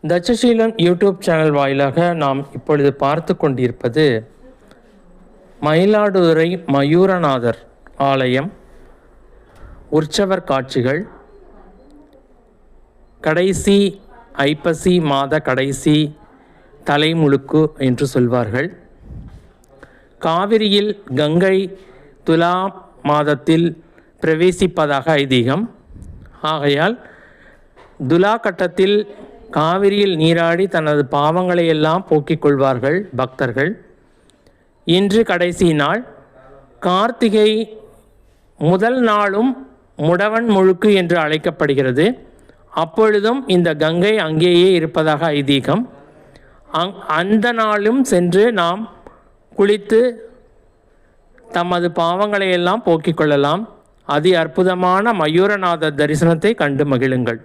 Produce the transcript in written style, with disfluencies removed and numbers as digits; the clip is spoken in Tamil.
தட்சசீலன் யூடியூப் சேனல் வாயிலாக நாம் இப்பொழுது பார்த்து கொண்டிருப்பது மயிலாடுதுறை மயூரநாதர் ஆலயம் உற்சவர் காட்சிகள். கடைசி ஐப்பசி மாத கடைசி தலைமுழுக்கு என்று சொல்வார்கள். காவிரியில் கங்கை துலா மாதத்தில் பிரவேசிப்பதாக ஐதீகம். ஆகையால் துலா கட்டத்தில் காவிரியில் நீராடி தனது பாவங்களை எல்லாம் போக்கிக் கொள்வார்கள் பக்தர்கள். இன்று கடைசி நாள். கார்த்திகை முதல் நாளும் முடவன் முழுக்கு என்று அழைக்கப்படுகிறது. அப்பொழுதும் இந்த கங்கை அங்கேயே இருப்பதாக ஐதீகம். அந்த நாளும் சென்று நாம் குளித்து தமது பாவங்களை எல்லாம் போக்கிக் கொள்ளலாம். அதி அற்புதமான மயூரநாதர் தரிசனத்தை கண்டு மகிழுங்கள்.